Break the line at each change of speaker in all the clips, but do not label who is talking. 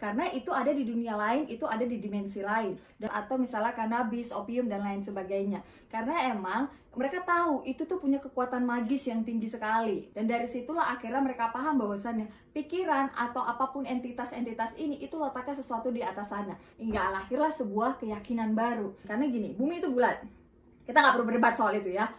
karena itu ada di dunia lain, itu ada di dimensi lain. Atau misalnya kanabis, opium, dan lain sebagainya. Karena emang mereka tahu itu tuh punya kekuatan magis yang tinggi sekali. Dan dari situlah akhirnya mereka paham bahwasannya pikiran atau apapun entitas-entitas ini itu letaknya sesuatu di atas sana. Hingga lahirlah sebuah keyakinan baru. Karena gini, bumi itu bulat. Kita nggak perlu berdebat soal itu ya.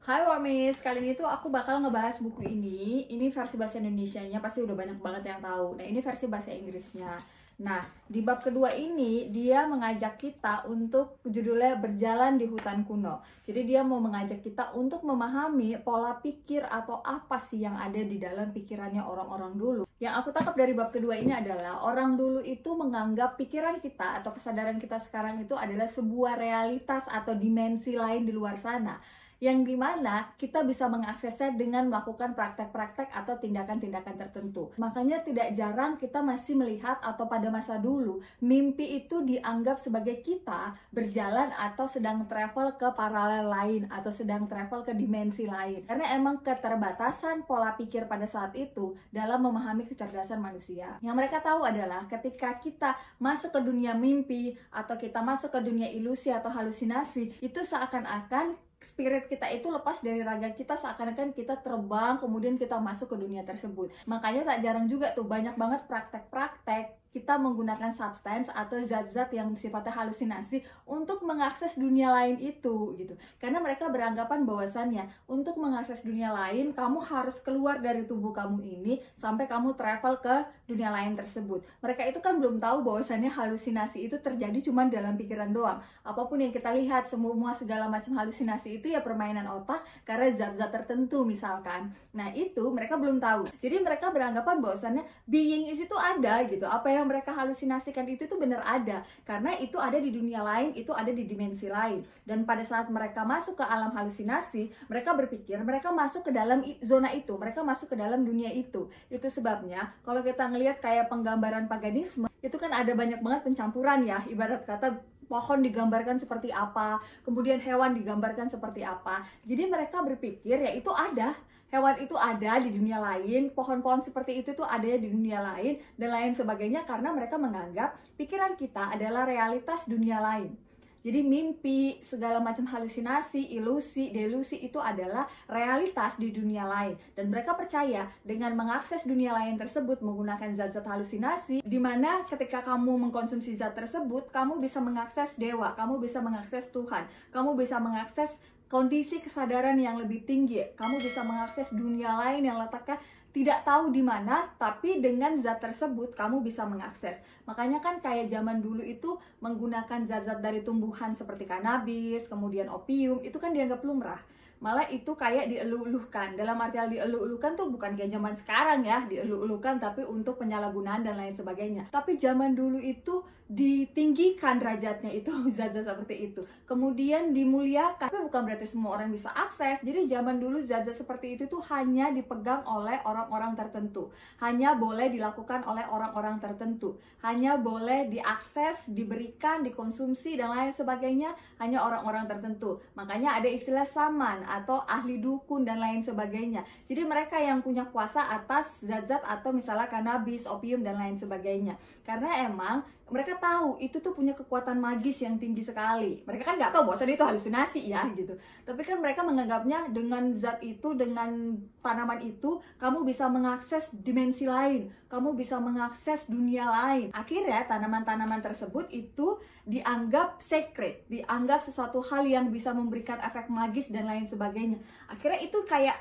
Hai Warmis, kali ini tuh aku bakal ngebahas buku ini. Ini versi bahasa Indonesianya, pasti udah banyak banget yang tahu. Nah, ini versi bahasa Inggrisnya. Nah, di bab kedua ini, dia mengajak kita untuk judulnya berjalan di hutan kuno. Jadi dia mau mengajak kita untuk memahami pola pikir atau apa sih yang ada di dalam pikirannya orang-orang dulu. Yang aku tangkap dari bab kedua ini adalah orang dulu itu menganggap pikiran kita atau kesadaran kita sekarang itu adalah sebuah realitas atau dimensi lain di luar sana, yang dimana kita bisa mengaksesnya dengan melakukan praktek-praktek atau tindakan-tindakan tertentu. Makanya tidak jarang kita masih melihat atau pada masa dulu mimpi itu dianggap sebagai kita berjalan atau sedang travel ke paralel lain atau sedang travel ke dimensi lain. Karena emang keterbatasan pola pikir pada saat itu dalam memahami kecerdasan manusia. Yang mereka tahu adalah ketika kita masuk ke dunia mimpi atau kita masuk ke dunia ilusi atau halusinasi, itu seakan-akan spirit kita itu lepas dari raga kita, seakan-akan kita terbang kemudian kita masuk ke dunia tersebut. Makanya tak jarang juga tuh banyak banget praktek-praktek kita menggunakan substance atau zat-zat yang sifatnya halusinasi untuk mengakses dunia lain itu gitu. Karena mereka beranggapan bahwasannya untuk mengakses dunia lain kamu harus keluar dari tubuh kamu ini sampai kamu travel ke dunia lain tersebut. Mereka itu kan belum tahu bahwasannya halusinasi itu terjadi cuma dalam pikiran doang. Apapun yang kita lihat, semua segala macam halusinasi itu ya permainan otak karena zat-zat tertentu misalkan. Nah, itu mereka belum tahu. Jadi mereka beranggapan bahwasannya being is itu ada gitu. Apa yang mereka halusinasikan itu tuh benar ada, karena itu ada di dunia lain, itu ada di dimensi lain. Dan pada saat mereka masuk ke alam halusinasi, mereka berpikir mereka masuk ke dalam zona itu, mereka masuk ke dalam dunia itu. Itu sebabnya kalau kita ngelihat kayak penggambaran paganisme, itu kan ada banyak banget pencampuran ya, ibarat kata pohon digambarkan seperti apa, kemudian hewan digambarkan seperti apa. Jadi mereka berpikir ya itu ada, hewan itu ada di dunia lain, pohon-pohon seperti itu tuh ada di dunia lain, dan lain sebagainya, karena mereka menganggap pikiran kita adalah realitas dunia lain. Jadi mimpi, segala macam halusinasi, ilusi, delusi itu adalah realitas di dunia lain. Dan mereka percaya dengan mengakses dunia lain tersebut menggunakan zat-zat halusinasi, di mana ketika kamu mengkonsumsi zat tersebut, kamu bisa mengakses dewa, kamu bisa mengakses Tuhan, kamu bisa mengakses kondisi kesadaran yang lebih tinggi, kamu bisa mengakses dunia lain yang letaknya tidak tahu di mana, tapi dengan zat tersebut kamu bisa mengakses. Makanya kan kayak zaman dulu itu menggunakan zat-zat dari tumbuhan seperti kanabis, kemudian opium, itu kan dianggap lumrah. Malah itu kayak dielu-elukan. Dalam artian dielu-elukan tuh bukan kayak zaman sekarang ya, dielu-elukan tapi untuk penyalahgunaan dan lain sebagainya. Tapi zaman dulu itu ditinggikan derajatnya itu zat-zat seperti itu. Kemudian dimuliakan. Tapi bukan berarti semua orang bisa akses. Jadi zaman dulu zat-zat seperti itu tuh hanya dipegang oleh orang-orang tertentu. Hanya boleh dilakukan oleh orang-orang tertentu. Hanya boleh diakses, diberikan, dikonsumsi dan lain sebagainya hanya orang-orang tertentu. Makanya ada istilah saman atau ahli dukun dan lain sebagainya. Jadi mereka yang punya kuasa atas zat-zat atau misalnya kanabis, opium dan lain sebagainya. Karena emang mereka tahu itu tuh punya kekuatan magis yang tinggi sekali. Mereka kan nggak tahu bahwa itu halusinasi ya gitu. Tapi kan mereka menganggapnya dengan zat itu, dengan tanaman itu, kamu bisa mengakses dimensi lain, kamu bisa mengakses dunia lain. Akhirnya tanaman-tanaman tersebut itu dianggap sacred, dianggap sesuatu hal yang bisa memberikan efek magis dan lain sebagainya. Akhirnya itu kayak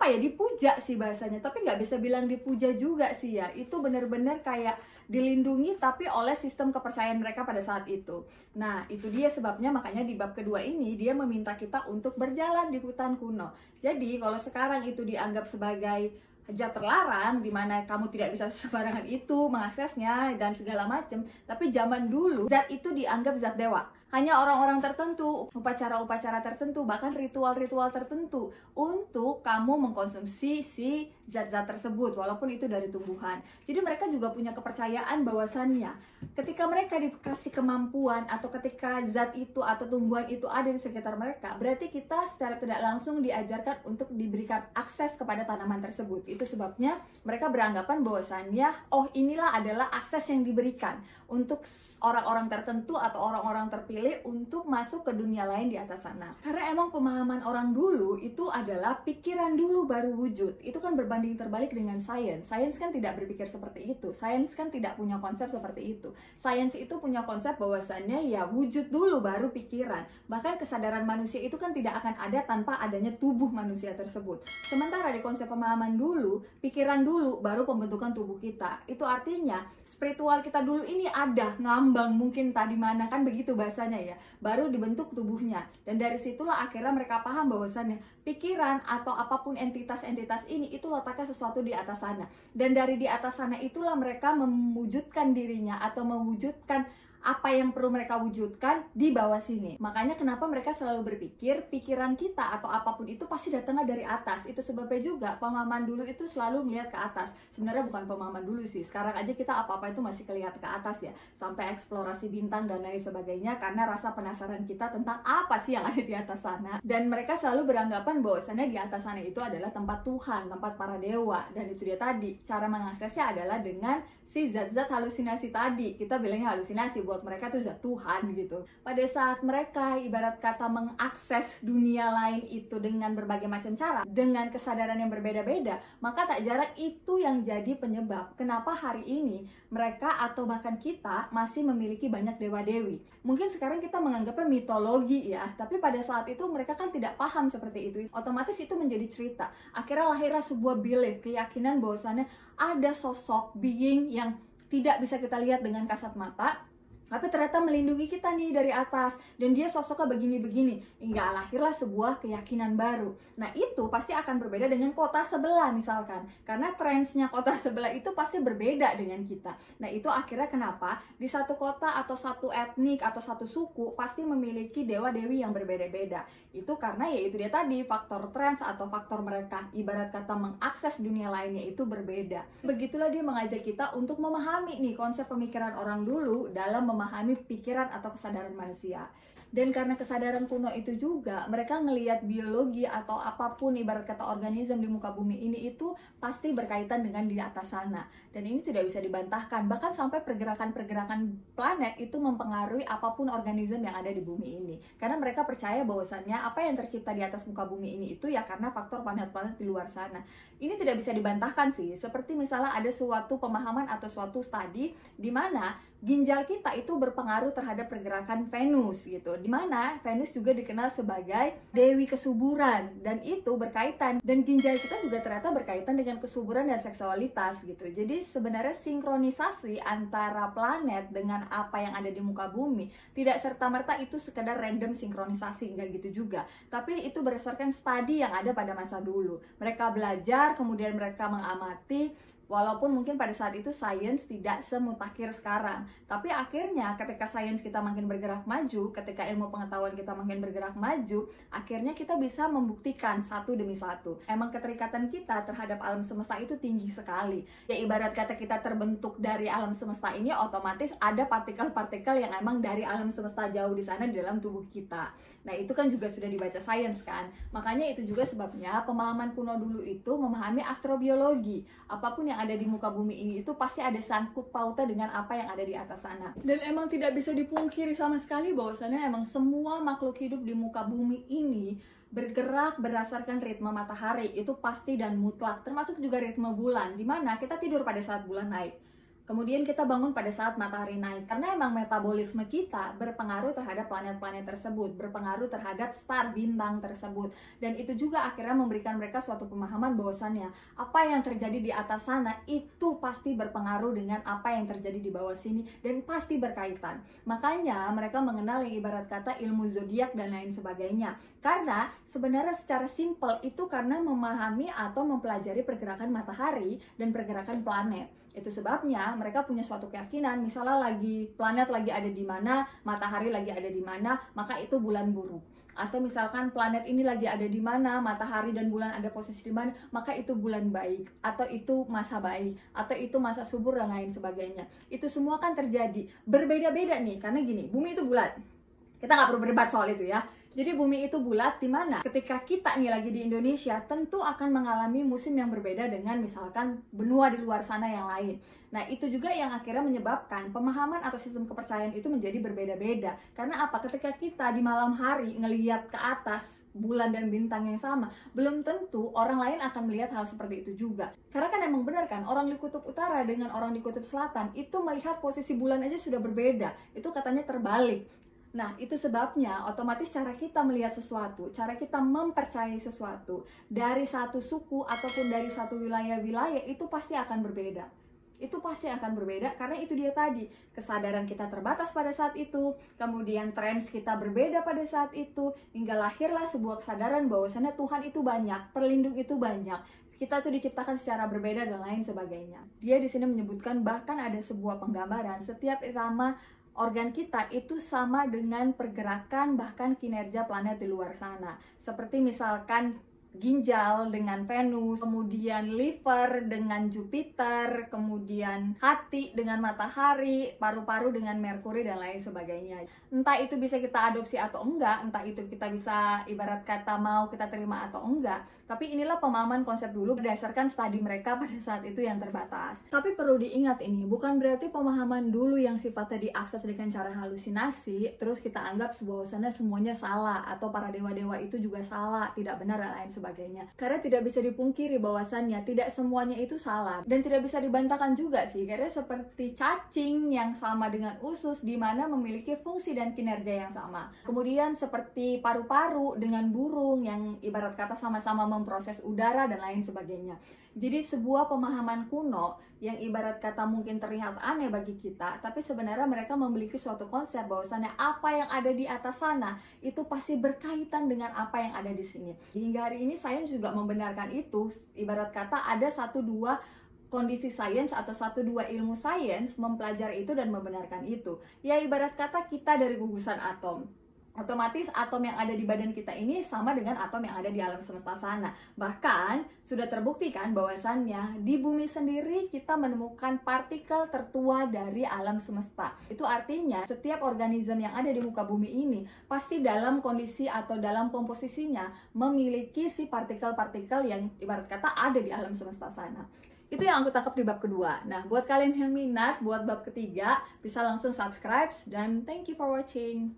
dipuja sih bahasanya, tapi nggak bisa bilang dipuja juga sih ya. Itu benar-benar kayak dilindungi tapi oleh sistem kepercayaan mereka pada saat itu. Nah, itu dia sebabnya makanya di bab kedua ini dia meminta kita untuk berjalan di hutan kuno. Jadi kalau sekarang itu dianggap sebagai zat terlarang, dimana kamu tidak bisa sembarangan itu mengaksesnya dan segala macam, tapi zaman dulu zat itu dianggap zat dewa. hanya orang-orang tertentu, upacara-upacara tertentu, bahkan ritual-ritual tertentu untuk kamu mengkonsumsi si zat-zat tersebut, walaupun itu dari tumbuhan. Jadi mereka juga punya kepercayaan bahwasannya ketika mereka dikasih kemampuan atau ketika zat itu atau tumbuhan itu ada di sekitar mereka, berarti kita secara tidak langsung diajarkan untuk diberikan akses kepada tanaman tersebut. Itu sebabnya mereka beranggapan bahwasannya, oh inilah adalah akses yang diberikan untuk orang-orang tertentu atau orang-orang terpilih untuk masuk ke dunia lain di atas sana. Karena emang pemahaman orang dulu itu adalah pikiran dulu baru wujud. Itu kan berbanding terbalik dengan sains. Sains kan tidak berpikir seperti itu. Sains kan tidak punya konsep seperti itu. Sains itu punya konsep bahwasannya ya wujud dulu baru pikiran. Bahkan kesadaran manusia itu kan tidak akan ada tanpa adanya tubuh manusia tersebut. Sementara di konsep pemahaman dulu, pikiran dulu baru pembentukan tubuh kita. Itu artinya spiritual kita dulu ini ada ngambang mungkin tadi mana, kan begitu bahasanya ya, baru dibentuk tubuhnya. Dan dari situlah akhirnya mereka paham bahwasannya pikiran atau apapun entitas-entitas ini itu letaknya sesuatu di atas sana, dan dari di atas sana itulah mereka mewujudkan dirinya atau mewujudkan apa yang perlu mereka wujudkan di bawah sini. Makanya kenapa mereka selalu berpikir pikiran kita atau apapun itu pasti datangnya dari atas. Itu sebabnya juga pemahaman dulu itu selalu melihat ke atas. Sebenarnya bukan pemahaman dulu sih, sekarang aja kita apa-apa itu masih kelihatan ke atas ya, sampai eksplorasi bintang dan lain sebagainya, karena rasa penasaran kita tentang apa sih yang ada di atas sana. Dan mereka selalu beranggapan bahwasannya di atas sana itu adalah tempat Tuhan, tempat para dewa. Dan itu dia tadi, cara mengaksesnya adalah dengan si zat-zat halusinasi tadi. Kita bilangnya halusinasi, buat mereka itu zat Tuhan gitu. Pada saat mereka ibarat kata mengakses dunia lain itu dengan berbagai macam cara, dengan kesadaran yang berbeda-beda, maka tak jarang itu yang jadi penyebab kenapa hari ini mereka atau bahkan kita masih memiliki banyak dewa-dewi. Mungkin sekarang kita menganggapnya mitologi ya, tapi pada saat itu mereka kan tidak paham seperti itu. Otomatis itu menjadi cerita. Akhirnya lahirlah sebuah belief, keyakinan bahwasannya ada sosok being yang tidak bisa kita lihat dengan kasat mata, tapi ternyata melindungi kita nih dari atas, dan dia sosoknya begini-begini. Hingga lahirlah sebuah keyakinan baru. Nah itu pasti akan berbeda dengan kota sebelah misalkan, karena trendsnya kota sebelah itu pasti berbeda dengan kita. Nah itu akhirnya kenapa di satu kota atau satu etnik atau satu suku pasti memiliki dewa-dewi yang berbeda-beda. Itu karena ya itu dia tadi, faktor trends atau faktor mereka ibarat kata mengakses dunia lainnya itu berbeda. Begitulah dia mengajak kita untuk memahami nih konsep pemikiran orang dulu dalam memahami pikiran atau kesadaran manusia. Dan karena kesadaran kuno itu juga, mereka ngelihat biologi atau apapun ibarat kata organisme di muka bumi ini itu pasti berkaitan dengan di atas sana. Dan ini tidak bisa dibantahkan, bahkan sampai pergerakan-pergerakan planet itu mempengaruhi apapun organisme yang ada di bumi ini. Karena mereka percaya bahwasannya apa yang tercipta di atas muka bumi ini itu ya karena faktor planet-planet di luar sana. Ini tidak bisa dibantahkan sih, seperti misalnya ada suatu pemahaman atau suatu studi di mana ginjal kita itu berpengaruh terhadap pergerakan Venus gitu, dimana Venus juga dikenal sebagai dewi kesuburan, dan itu berkaitan, dan ginjal kita juga ternyata berkaitan dengan kesuburan dan seksualitas gitu. Jadi sebenarnya sinkronisasi antara planet dengan apa yang ada di muka bumi tidak serta-merta itu sekedar random sinkronisasi, enggak gitu juga, tapi itu berdasarkan studi yang ada pada masa dulu. Mereka belajar, kemudian mereka mengamati. Walaupun mungkin pada saat itu sains tidak semutakhir sekarang, tapi akhirnya ketika sains kita makin bergerak maju, ketika ilmu pengetahuan kita makin bergerak maju, akhirnya kita bisa membuktikan satu demi satu. Emang keterikatan kita terhadap alam semesta itu tinggi sekali. Ya ibarat kata kita terbentuk dari alam semesta ini, otomatis ada partikel-partikel yang emang dari alam semesta jauh di sana di dalam tubuh kita. Nah itu kan juga sudah dibaca sains kan. Makanya itu juga sebabnya pemahaman kuno dulu itu memahami astrobiologi. Apapun yang ada di muka bumi ini itu pasti ada sangkut pautnya dengan apa yang ada di atas sana. Dan emang tidak bisa dipungkiri sama sekali bahwasannya emang semua makhluk hidup di muka bumi ini bergerak berdasarkan ritme matahari, itu pasti dan mutlak, termasuk juga ritme bulan, dimana kita tidur pada saat bulan naik, kemudian kita bangun pada saat matahari naik, karena emang metabolisme kita berpengaruh terhadap planet-planet tersebut, berpengaruh terhadap star bintang tersebut. Dan itu juga akhirnya memberikan mereka suatu pemahaman bahwasannya apa yang terjadi di atas sana itu pasti berpengaruh dengan apa yang terjadi di bawah sini, dan pasti berkaitan. Makanya mereka mengenal yang ibarat kata ilmu zodiak dan lain sebagainya, karena sebenarnya secara simpel itu karena memahami atau mempelajari pergerakan matahari dan pergerakan planet. Itu sebabnya ilmiah, mereka punya suatu keyakinan, misalnya planet lagi ada di mana, matahari lagi ada di mana, maka itu bulan buruk. Atau misalkan planet ini lagi ada di mana, matahari dan bulan ada posisi di mana, maka itu bulan baik, atau itu masa baik, atau itu masa subur dan lain sebagainya. Itu semua kan terjadi berbeda-beda nih, karena gini, bumi itu bulat. Kita nggak perlu berdebat soal itu ya. Jadi bumi itu bulat, di mana ketika kita nih lagi di Indonesia tentu akan mengalami musim yang berbeda dengan misalkan benua di luar sana yang lain. Nah, itu juga yang akhirnya menyebabkan pemahaman atau sistem kepercayaan itu menjadi berbeda-beda. Karena apa? Ketika kita di malam hari ngelihat ke atas bulan dan bintang yang sama, belum tentu orang lain akan melihat hal seperti itu juga. Karena kan emang benar kan, orang di kutub utara dengan orang di kutub selatan itu melihat posisi bulan aja sudah berbeda. Itu katanya terbalik. Nah, itu sebabnya otomatis cara kita melihat sesuatu, cara kita mempercayai sesuatu dari satu suku ataupun dari satu wilayah-wilayah itu pasti akan berbeda. Itu pasti akan berbeda karena itu dia tadi, kesadaran kita terbatas pada saat itu, kemudian trends kita berbeda pada saat itu, hingga lahirlah sebuah kesadaran bahwasannya Tuhan itu banyak, perlindung itu banyak. Kita tuh diciptakan secara berbeda dan lain sebagainya. Dia di sini menyebutkan bahkan ada sebuah penggambaran setiap irama organ kita itu sama dengan pergerakan bahkan kinerja planet di luar sana. Seperti misalkan ginjal dengan Venus, kemudian liver dengan Jupiter, kemudian hati dengan matahari, paru-paru dengan Merkuri dan lain sebagainya. Entah itu bisa kita adopsi atau enggak, entah itu kita bisa ibarat kata mau kita terima atau enggak, tapi inilah pemahaman konsep dulu berdasarkan studi mereka pada saat itu yang terbatas. Tapi perlu diingat ini, bukan berarti pemahaman dulu yang sifatnya diakses dengan cara halusinasi, terus kita anggap bahwasannya semuanya salah, atau para dewa-dewa itu juga salah, tidak benar dan lain sebagainya. Karena tidak bisa dipungkiri bahwasannya tidak semuanya itu salah, dan tidak bisa dibantahkan juga sih, karena seperti cacing yang sama dengan usus di mana memiliki fungsi dan kinerja yang sama. Kemudian seperti paru-paru dengan burung yang ibarat kata sama-sama memproses udara dan lain sebagainya. Jadi sebuah pemahaman kuno yang ibarat kata mungkin terlihat aneh bagi kita, tapi sebenarnya mereka memiliki suatu konsep bahwasannya apa yang ada di atas sana itu pasti berkaitan dengan apa yang ada di sini. Hingga hari ini sains juga membenarkan itu. Ibarat kata ada 1-2 kondisi sains atau 1-2 ilmu sains mempelajari itu dan membenarkan itu. Ya ibarat kata kita dari gugusan atom. Otomatis atom yang ada di badan kita ini sama dengan atom yang ada di alam semesta sana. Bahkan sudah terbukti kan bahwasannya di bumi sendiri kita menemukan partikel tertua dari alam semesta. Itu artinya setiap organisme yang ada di muka bumi ini pasti dalam kondisi atau dalam komposisinya memiliki si partikel-partikel yang ibarat kata ada di alam semesta sana. Itu yang aku tangkap di bab kedua. Nah, buat kalian yang minat buat bab ketiga bisa langsung subscribe dan thank you for watching.